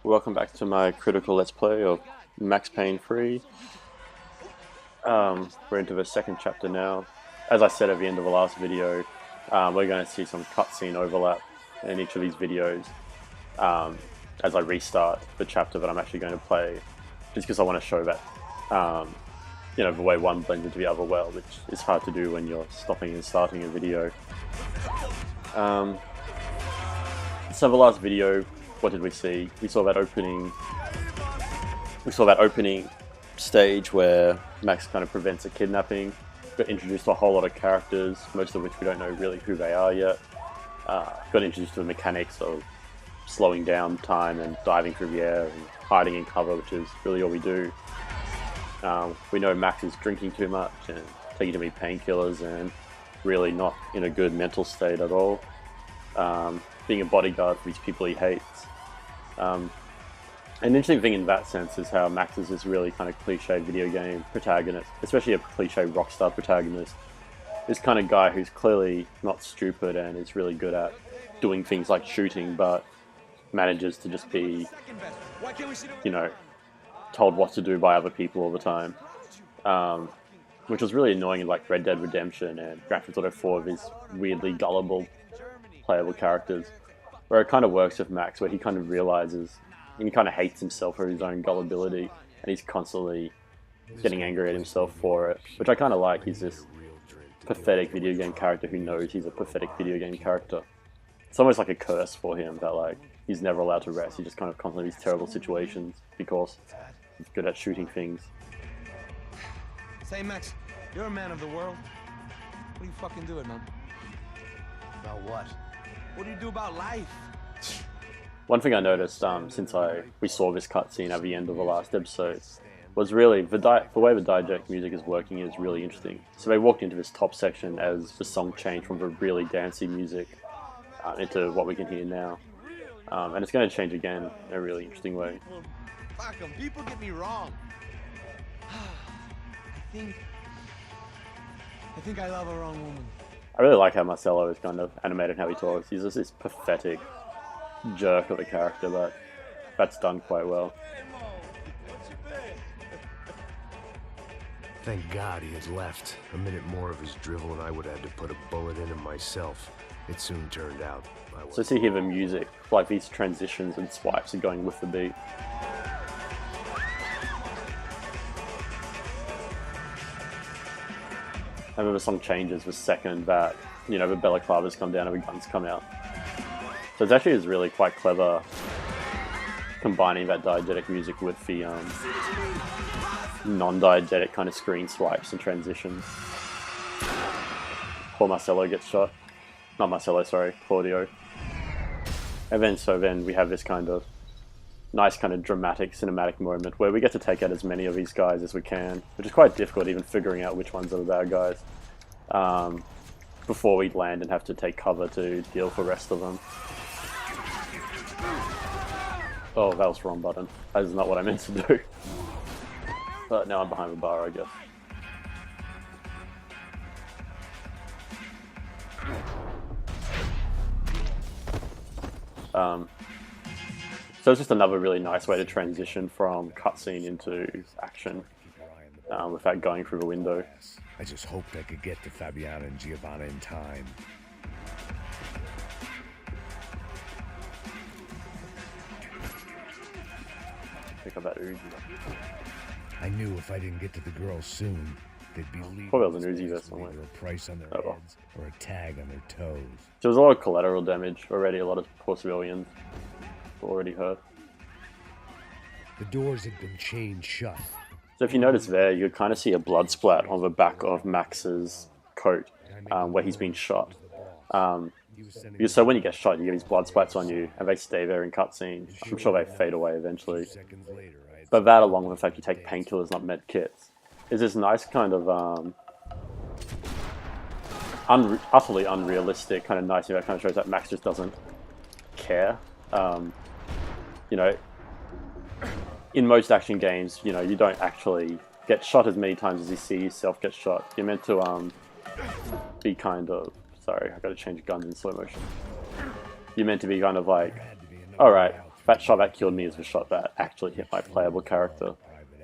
Welcome back to my critical let's play of Max Payne 3. We're into the second chapter now. As I said at the end of the last video, we're going to see some cutscene overlap in each of these videos as I restart the chapter that I'm actually going to play, just because I want to show that the way one blends into the other well, which is hard to do when you're stopping and starting a video. So the last video, what did we see? We saw that opening stage where Max kind of prevents a kidnapping. Got introduced to a whole lot of characters, most of which we don't know really who they are yet. Got introduced to the mechanics of slowing down time and diving through the air and hiding in cover, which is really all we do. We know Max is drinking too much and taking too many painkillers and really not in a good mental state at all. Being a bodyguard for these people he hates. An interesting thing in that sense is how Max is this really kind of cliche video game protagonist, especially a cliche rockstar protagonist. This kind of guy who's clearly not stupid and is really good at doing things like shooting, but manages to just be, told what to do by other people all the time. Which was really annoying in like Red Dead Redemption and Grand Theft Auto 4 of these weirdly gullible playable characters, where it kind of works with Max, where he kind of realizes and he kind of hates himself for his own gullibility, and he's constantly getting angry at himself for it, which I kind of like. He's this pathetic video game character who knows he's a pathetic video game character. It's almost like a curse for him that like he's never allowed to rest. He just kind of constantly in these terrible situations because he's good at shooting things. Say, Max, you're a man of the world. What are you fucking doing, man? About what? What do you do about life? One thing I noticed since we saw this cutscene at the end of the last episode was really the way the diegetic music is working is really interesting. So they walked into this top section as the song changed from the really dancey music into what we can hear now. And it's going to change again in a really interesting way. Fuck 'em, people get me wrong. I think I love a wrong woman. I really like how Marcelo is kind of animated how he talks. He's just this pathetic jerk of a character, but that's done quite well. Thank God he had left. A minute more of his drivel and I would have had to put a bullet in him myself. It soon turned out. So see here the music, like these transitions and swipes are going with the beat. And then the song changes the second that, the balaclavas come down and the guns come out. So it's actually really quite clever combining that diegetic music with the non-diegetic kind of screen swipes and transitions. Poor Marcelo gets shot. Not Marcelo, sorry, Claudio. And then we have this kind of nice kind of dramatic cinematic moment where we get to take out as many of these guys as we can, which is quite difficult even figuring out which ones are the bad guys before we land and have to take cover to deal with the rest of them. Oh, that was the wrong button. That is not what I meant to do. But now I'm behind the bar, I guess. So it's just another really nice way to transition from cutscene into action without going through the window. I just hoped I could get to Fabiana and Giovanna in time. Pick up that Uzi. I knew if I didn't get to the girls soon, they'd be leaving. Probably was an Uzi there somewhere. Either a price on their Oh, well. heads or a tag on their toes. So there's a lot of collateral damage already, a lot of poor civilians already hurt. The doors had been chained shut. So if you notice there, you kind of see a blood splat on the back of Max's coat where he's been shot. So when you get shot, you get these blood splats on you, and they stay there in cutscenes. I'm sure they fade away eventually. But that, along with the fact you take painkillers, not med kits, is this nice kind of utterly unrealistic kind of nice thing that kind of shows that Max just doesn't care. In most action games, you don't actually get shot as many times as you see yourself get shot. You're meant to be kind of... Sorry, I gotta change guns in slow motion. You're meant to be kind of like, alright, that shot that killed me is the shot that actually hit my playable character.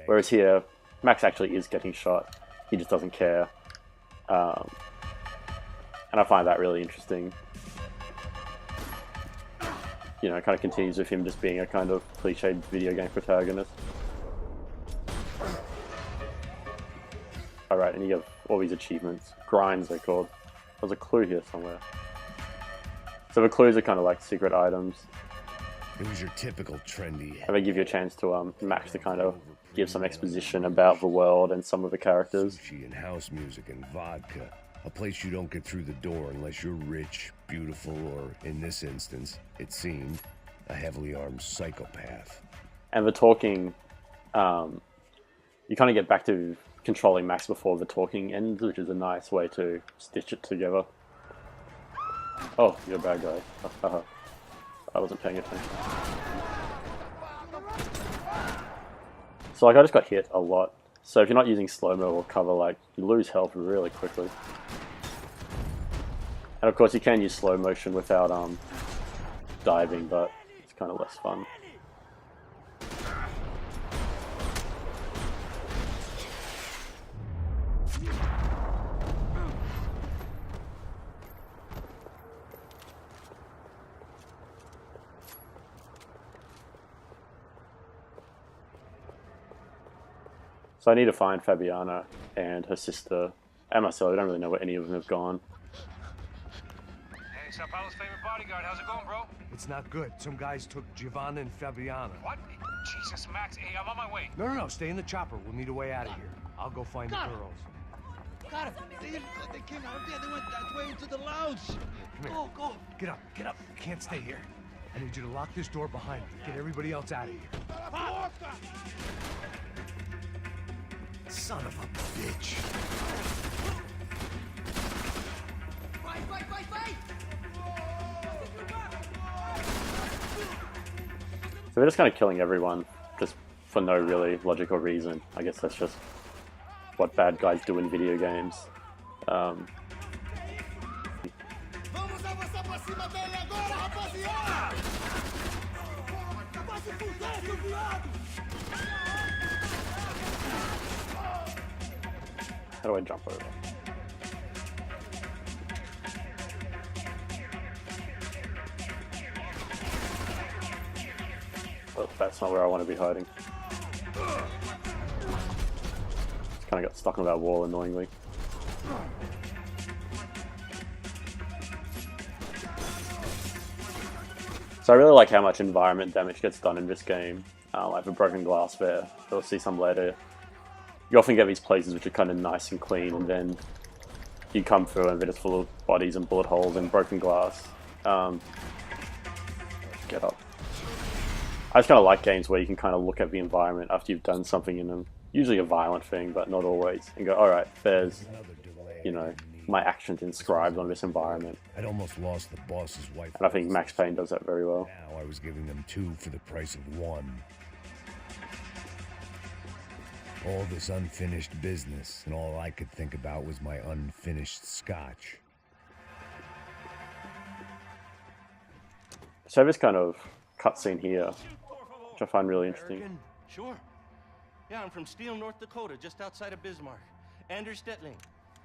Whereas here, Max actually is getting shot. He just doesn't care. And I find that really interesting. You know, it kind of continues with him just being a kind of cliched video game protagonist. Alright, and you have all these achievements. Grinds, they're called. There's a clue here somewhere. So the clues are kind of like secret items. It was your typical trendy. And they give you a chance to Max to kind of give some exposition about the world and some of the characters. Sushi and house music and vodka. A place you don't get through the door unless you're rich, beautiful, or, in this instance, it seemed, a heavily armed psychopath. And the talking, you kind of get back to controlling Max before the talking ends, which is a nice way to stitch it together. Oh, you're a bad guy. I wasn't paying attention. So like I just got hit a lot. So if you're not using slow-mo or cover, like you lose health really quickly. And of course you can use slow motion without diving, but it's kind of less fun. So I need to find Fabiana and her sister and myself. I don't really know where any of them have gone. Hey, Sao Paulo's favorite bodyguard. How's it going, bro? It's not good. Some guys took Giovanna and Fabiana. What? Jesus, Max. Hey, I'm on my way. No. Stay in the chopper. We'll need a way out of here. I'll go find the girls. Got him. They came out of there. They went that way into the lounge. Go. Get up. You can't stay here. I need you to lock this door behind you. Get everybody else out of here. Son of a bitch. Fight! So they're just kind of killing everyone, just for no really logical reason. I guess that's just what bad guys do in video games. How do I jump over? Well, that's not where I want to be hiding. Just kind of got stuck on that wall annoyingly. So I really like how much environment damage gets done in this game. Like the broken glass there, you'll see some later. You often get these places which are kind of nice and clean, and then you come through and they're just full of bodies and bullet holes and broken glass. Get up. I just kind of like games where you can kind of look at the environment after you've done something in them. Usually a violent thing, but not always. And go, alright, there's, you know, my actions inscribed on this environment. I'd almost lost the boss's wife. And I think Max Payne does that very well. Now I was giving them 2 for the price of 1. All this unfinished business, and all I could think about was my unfinished scotch. So this kind of cutscene here, which I find really interesting. American? Sure. Yeah, I'm from Steele, North Dakota, just outside of Bismarck. Anders Stetling.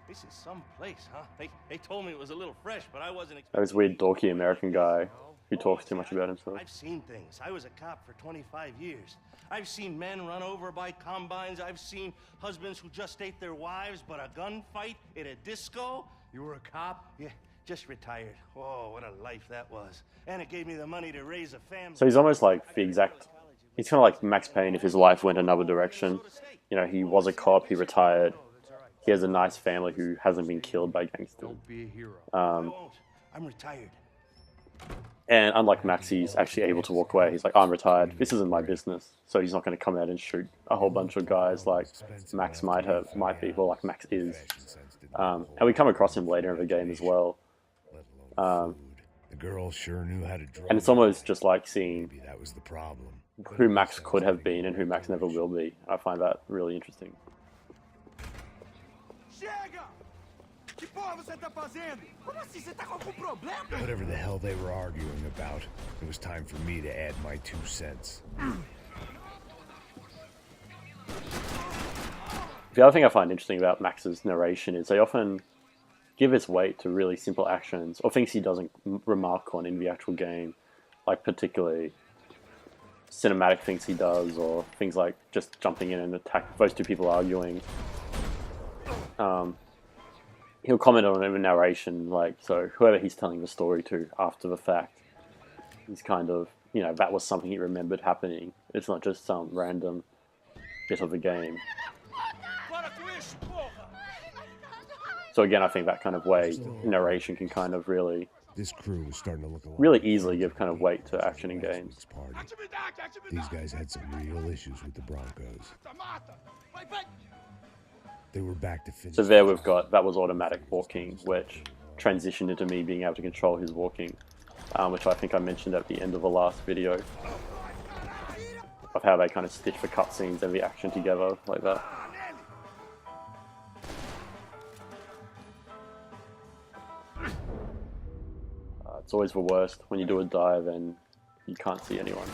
This is some place, huh? They told me it was a little fresh, but I wasn't expecting... This weird dorky American guy who talks too much about himself. I've seen things. I was a cop for 25 years. I've seen men run over by combines. I've seen husbands who just ate their wives, but a gunfight at a disco? You were a cop? Yeah, just retired. Oh, what a life that was. And it gave me the money to raise a family. So he's almost like the exact... He's kind of like Max Payne if his life went another direction. You know, he was a cop, he retired. He has a nice family who hasn't been killed by gangsters. Don't be a hero. I won't. I'm retired. And unlike Max, he's actually able to walk away. He's like, I'm retired. This isn't my business. So he's not going to come out and shoot a whole bunch of guys like Max might be, well, like Max is. And we come across him later in the game as well. The girl sure knew how to draw. And it's almost just like seeing Maybe that was the problem. who Max could have been and who Max never will be. I find that really interesting. Whatever the hell they were arguing about, it was time for me to add my 2 cents. The other thing I find interesting about Max's narration is they often give its weight to really simple actions or things he doesn't remark on in the actual game, like particularly cinematic things he does, or things like just jumping in and attack those two people arguing. He'll comment on it in narration, like, so whoever he's telling the story to after the fact, he's kind of, you know, that was something he remembered happening. It's not just some random bit of the game. So again, I think that kind of way narration can kind of really, This crew was starting to look a lot really easily give kind of weight to action in games. party. These guys had some real issues with the Broncos. They were back to finish. So there we've got, that was automatic walking, which transitioned into me being able to control his walking, which I think I mentioned at the end of the last video, of how they kind of stitch the cutscenes and the action together like that. It's always the worst when you do a dive and you can't see anyone.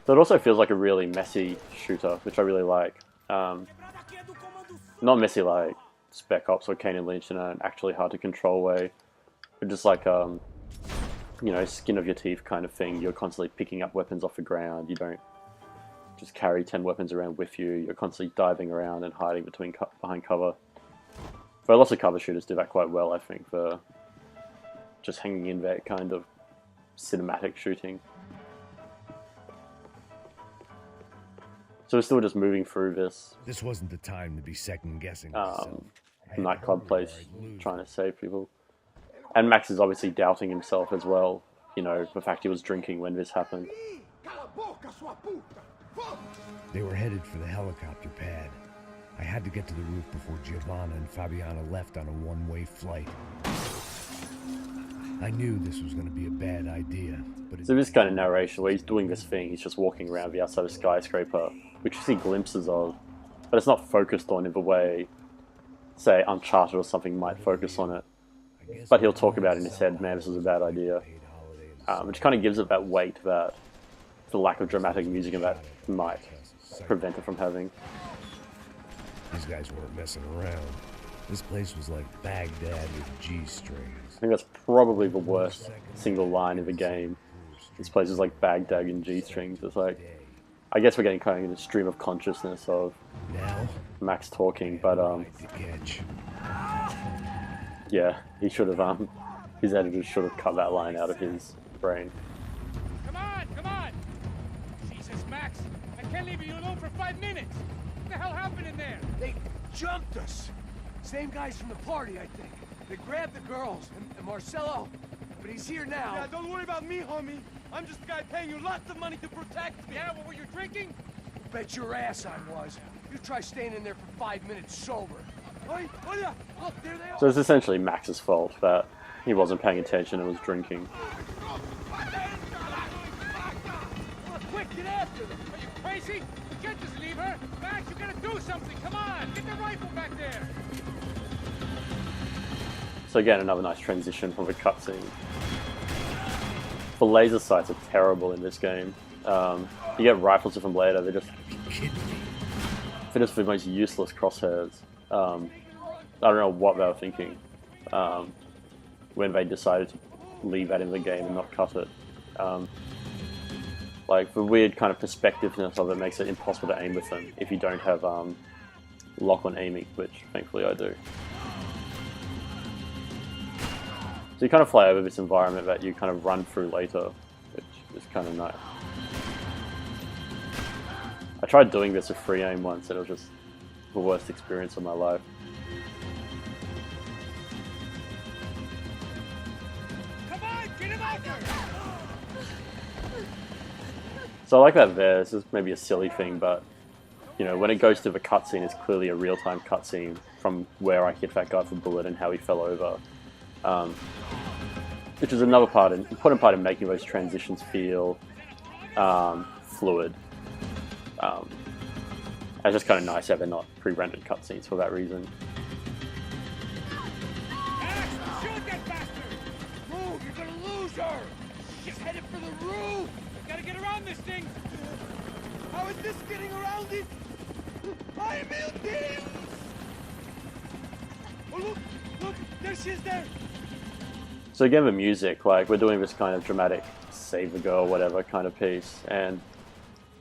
So it also feels like a really messy shooter, which I really like. Not messy like Spec Ops or Kane and Lynch in an actually hard to control way, but just like you know, skin of your teeth kind of thing. You're constantly picking up weapons off the ground. You don't just carry 10 weapons around with you. You're constantly diving around and hiding behind cover. But lots of cover shooters do that quite well, I think, for just hanging in there kind of cinematic shooting. So we're still just moving through this This wasn't the time to be second guessing myself. nightclub place, trying to save people. And Max is obviously doubting himself as well. You know, the fact he was drinking when this happened. They were headed for the helicopter pad. I had to get to the roof before Giovanna and Fabiana left on a one-way flight. I knew this was going to be a bad idea, but So this kind of narration where he's doing this thing, he's just walking around the outside of a skyscraper, which you see glimpses of, but it's not focused on in the way, say, Uncharted or something might focus on it. But he'll talk about it in his head, man, this is a bad idea. Which kind of gives it that weight that the lack of dramatic music in that might prevent it from having. These guys weren't messing around. This place was like Baghdad with G-strings. I think that's probably the worst single line in the game. This place is like Baghdad and G-strings. It's like, I guess we're getting kind of in a stream of consciousness of Now, Max talking, but to catch. yeah, he should have his editors should have cut that line out of his brain. Come on, come on! Jesus, Max, I can't leave you alone for 5 minutes! What the hell happened in there? They jumped us. Same guys from the party, I think. They grabbed the girls and Marcelo, but he's here now. Yeah, don't worry about me, homie. I'm just a guy paying you lots of money to protect me. Yeah, what were you drinking? Bet your ass I was. You try staying in there for 5 minutes sober. Oi, oh yeah, look, there they are. So it's essentially Max's fault that he wasn't paying attention and was drinking. Quick, get after them! Are you crazy? You can't just leave her! Max, you gotta do something! Come on! Get the rifle back there! So again, another nice transition from the cutscene. The laser sights are terrible in this game. You get rifles with them later, they're just the most useless crosshairs. I don't know what they were thinking when they decided to leave that in the game and not cut it. Like, the weird kind of perspectiveness of it makes it impossible to aim with them if you don't have lock-on aiming, which thankfully I do. So you kind of fly over this environment that you kind of run through later, which is kind of nice. I tried doing this with free aim once and it was just the worst experience of my life. Come on, get him out there! So I like that there. This is maybe a silly thing, but you know, when it goes to the cutscene, it's clearly a real-time cutscene from where I hit that guy with a bullet and how he fell over. Which is another important part in making those transitions feel fluid. It's just kind of nice that they're not pre-rendered cutscenes for that reason. Shoot that bastard! Move, you're gonna lose her! She's headed for the roof! Gotta get around this thing! How is this getting around it? I built this! Oh, look, there she is there! So again, the music, like, we're doing this kind of dramatic save the girl, whatever kind of piece, and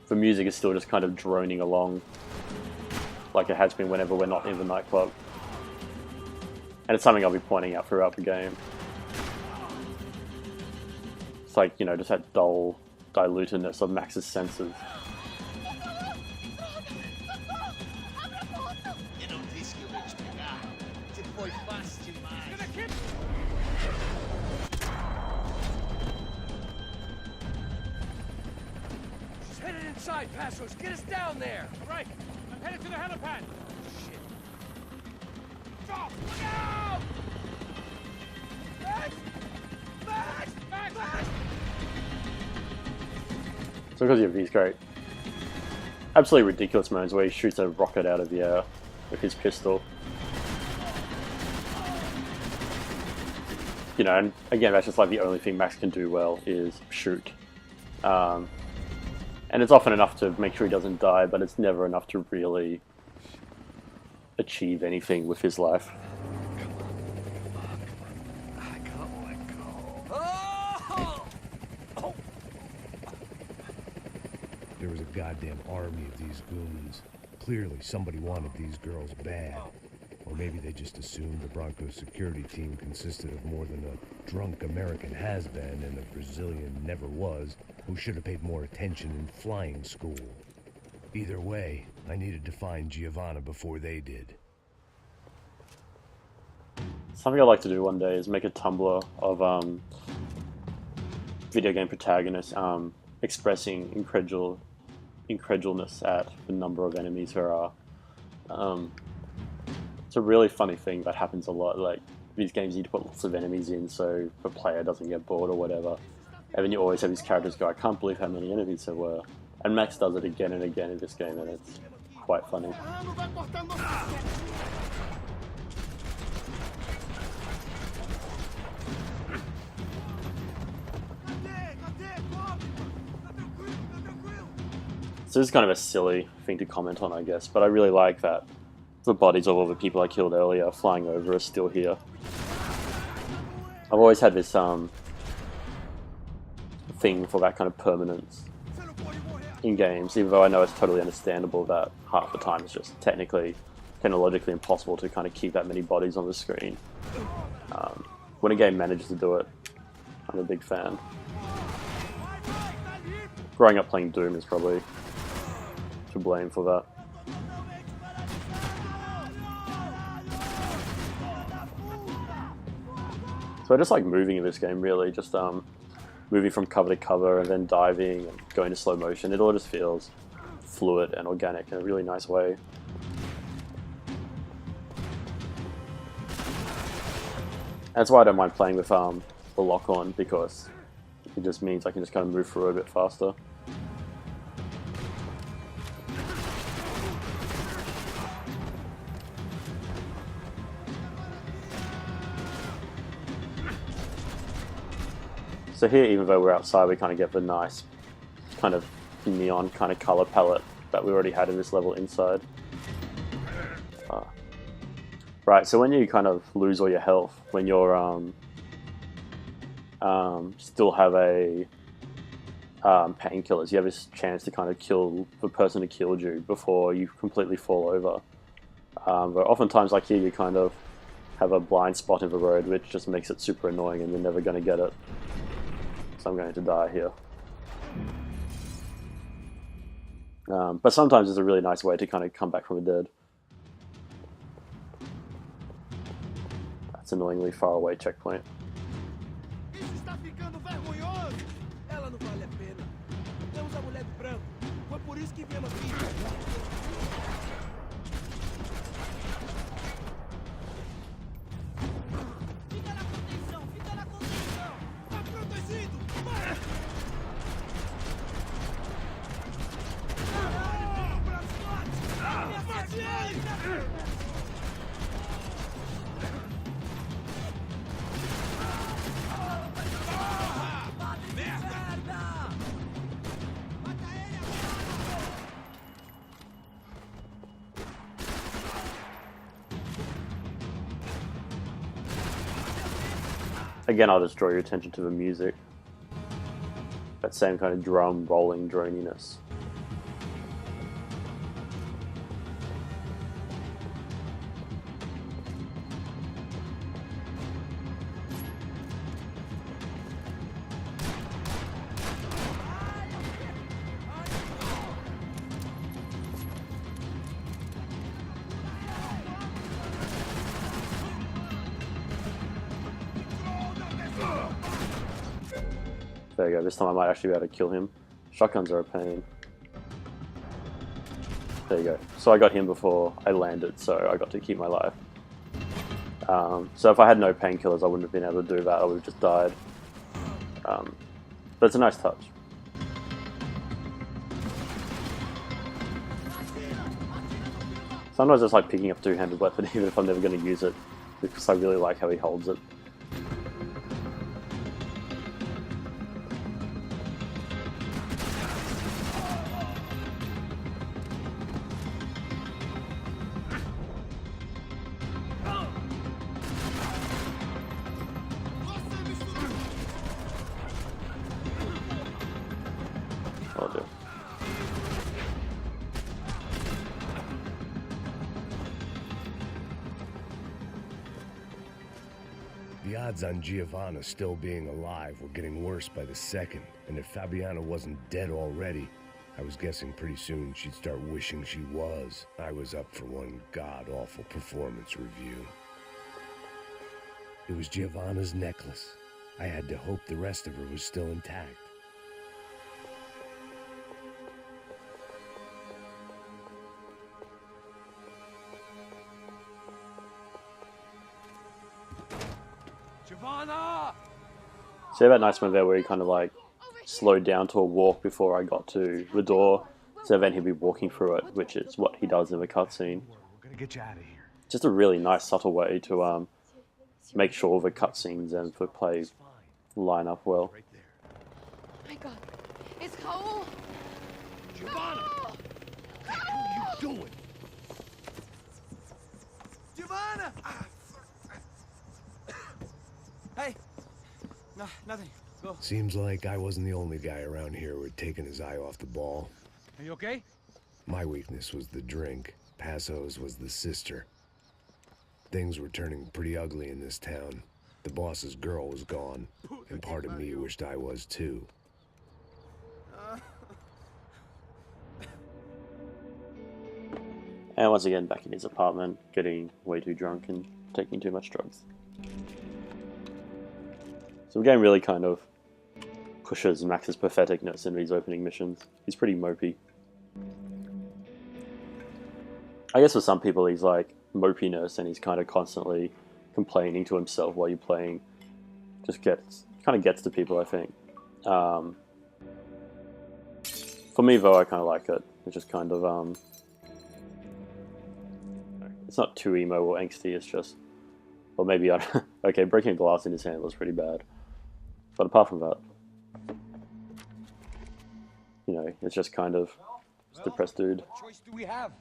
the music is still just kind of droning along like it has been whenever we're not in the nightclub. And it's something I'll be pointing out throughout the game. It's like, you know, just that dull dilutedness of Max's senses. She's headed inside, Passos. Get us down there! Right, I'm headed to the helipad. Shit. Stop! Look out! Max! Max! Max! Max! So because you have these great, absolutely ridiculous moments where he shoots a rocket out of the air with his pistol. You know, and again, that's just like the only thing Max can do well is shoot. And it's often enough to make sure he doesn't die, but it's never enough to really achieve anything with his life. I can't let go. Oh! Oh! There was a goddamn army of these goons. Clearly, somebody wanted these girls bad. Or maybe they just assumed the Broncos security team consisted of more than a drunk American has-been and a Brazilian never was, who should have paid more attention in flying school. Either way, I needed to find Giovanna before they did. Something I'd like to do one day is make a Tumblr of video game protagonists expressing incredulousness at the number of enemies there are. It's a really funny thing that happens a lot. Like, these games need to put lots of enemies in so the player doesn't get bored or whatever. And then you always have these characters go, I can't believe how many enemies there were. And Max does it again and again in this game, and it's quite funny. So this is kind of a silly thing to comment on, I guess, but I really like that the bodies of all the people I killed earlier flying over are still here. I've always had this thing for that kind of permanence in games, even though I know it's totally understandable that half the time it's just technologically impossible to kind of keep that many bodies on the screen. When a game manages to do it, I'm a big fan. Growing up playing Doom is probably to blame for that. So I just like moving in this game, really, just moving from cover to cover and then diving and going to slow motion. It all just feels fluid and organic in a really nice way. That's why I don't mind playing with the lock on, because it just means I can just kind of move through a bit faster. So here, even though we're outside, we kind of get the nice kind of neon kind of color palette that we already had in this level inside. Right, so when you kind of lose all your health, when you're still have a painkillers, you have this chance to kind of kill the person who killed you before you completely fall over. But oftentimes, like here, you kind of have a blind spot in the road, which just makes it super annoying and you're never going to get it. So I'm going to die here. But sometimes it's a really nice way to kind of come back from the dead. That's annoyingly far away checkpoint. Again, I'll just draw your attention to the music. That same kind of drum rolling droniness. There you go, this time I might actually be able to kill him. Shotguns are a pain. There you go. So I got him before I landed, so I got to keep my life. So if I had no painkillers, I wouldn't have been able to do that, I would have just died. But it's a nice touch. Sometimes I just like picking up a two-handed weapon, even if I'm never going to use it, because I really like how he holds it. I'll do. The odds on Giovanna still being alive were getting worse by the second, and if Fabiana wasn't dead already, I was guessing pretty soon she'd start wishing she was. I was up for one god-awful performance review. It was Giovanna's necklace. I had to hope the rest of her was still intact. Giovanna! See that nice moment there where he kind of like slowed down to a walk before I got to the door, so then he'd be walking through it, which is what he does in the cutscene. We're gonna get you out of here. Just a really nice subtle way to make sure the cutscenes and the play line up well. Right there. Oh my God, it's Raul. Giovanna! No! What are you doing? Giovanna! Hey! No, nothing. Go. Seems like I wasn't the only guy around here who had taken his eye off the ball. Are you okay? My weakness was the drink. Passo's was the sister. Things were turning pretty ugly in this town. The boss's girl was gone, and part of me wished I was too. And once again, back in his apartment, getting way too drunk and taking too much drugs. So the game really kind of pushes Max's patheticness in these opening missions. He's pretty mopey. I guess for some people he's like mopiness and he's kind of constantly complaining to himself while you're playing. Just kind of gets to people, I think. For me though, I kind of like it. It's just kind of it's not too emo or angsty, it's just, or maybe okay, breaking a glass in his hand was pretty bad. But apart from that, you know, it's just kind of just depressed dude. What choice do we have?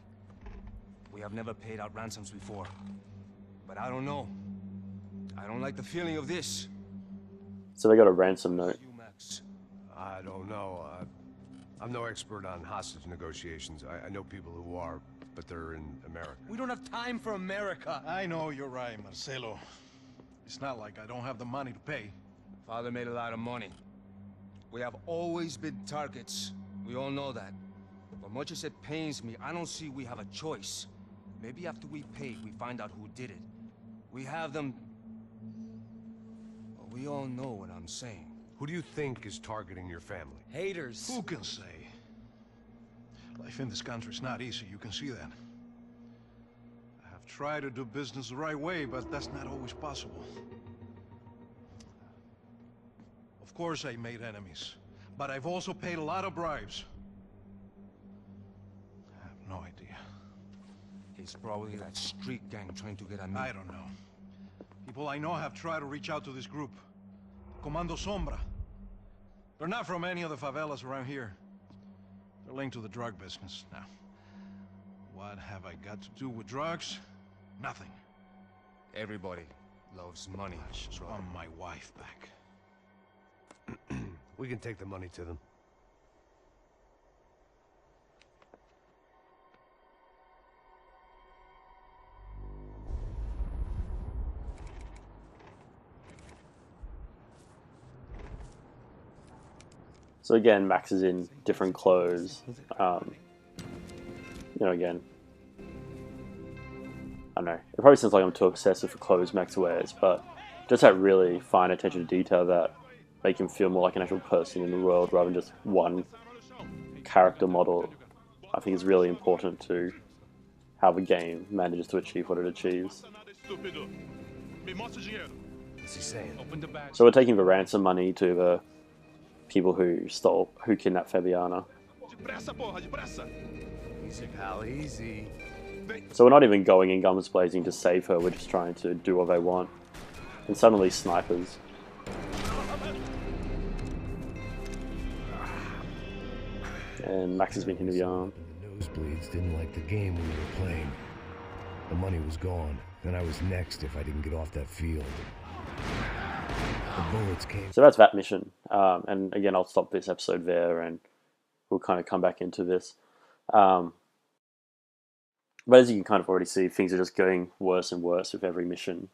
We have never paid out ransoms before. But I don't know. I don't like the feeling of this. So they got a ransom note. You, Max. I don't know. I'm no expert on hostage negotiations. I know people who are, but they're in America. We don't have time for America. I know you're right, Marcelo. It's not like I don't have the money to pay. Father made a lot of money. We have always been targets. We all know that. But much as it pains me, I don't see we have a choice. Maybe after we pay, we find out who did it. We have them... Well, we all know what I'm saying. Who do you think is targeting your family? Haters. Who can say? Life in this country is not easy, you can see that. I have tried to do business the right way, but that's not always possible. Of course I made enemies, but I've also paid a lot of bribes. I have no idea. It's probably that street gang trying to get at me. I don't know. People I know have tried to reach out to this group. Comando Sombra. They're not from any of the favelas around here. They're linked to the drug business. Now, what have I got to do with drugs? Nothing. Everybody. loves money. Just want my wife back. We can take the money to them. So again, Max is in different clothes. Again, I don't know. It probably sounds like I'm too obsessive for clothes Max wears, but just that really fine attention to detail that make him feel more like an actual person in the world rather than just one character model, I think is really important to how the game manages to achieve what it achieves. What's he saying? So we're taking the ransom money to the people who kidnapped Fabiana. Easy, pal, easy. So we're not even going in guns blazing to save her, we're just trying to do what they want. And suddenly snipers. And Max has been hit in the arm. The nosebleeds didn't like the game we were playing. The money was gone, and I was next if I didn't get off that field. The bullets came. So that's that mission. And again, I'll stop this episode there and we'll kind of come back into this. But as you can kind of already see, things are just getting worse and worse with every mission.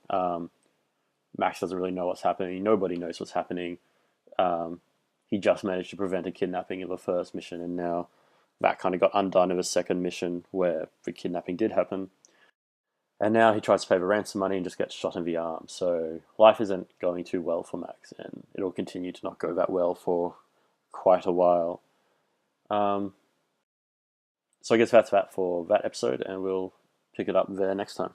Max doesn't really know what's happening. Nobody knows what's happening. He just managed to prevent a kidnapping in the first mission, and now that kind of got undone in the second mission where the kidnapping did happen. And now he tries to pay the ransom money and just gets shot in the arm. So life isn't going too well for Max, and it'll continue to not go that well for quite a while. So I guess that's that for that episode, and we'll pick it up there next time.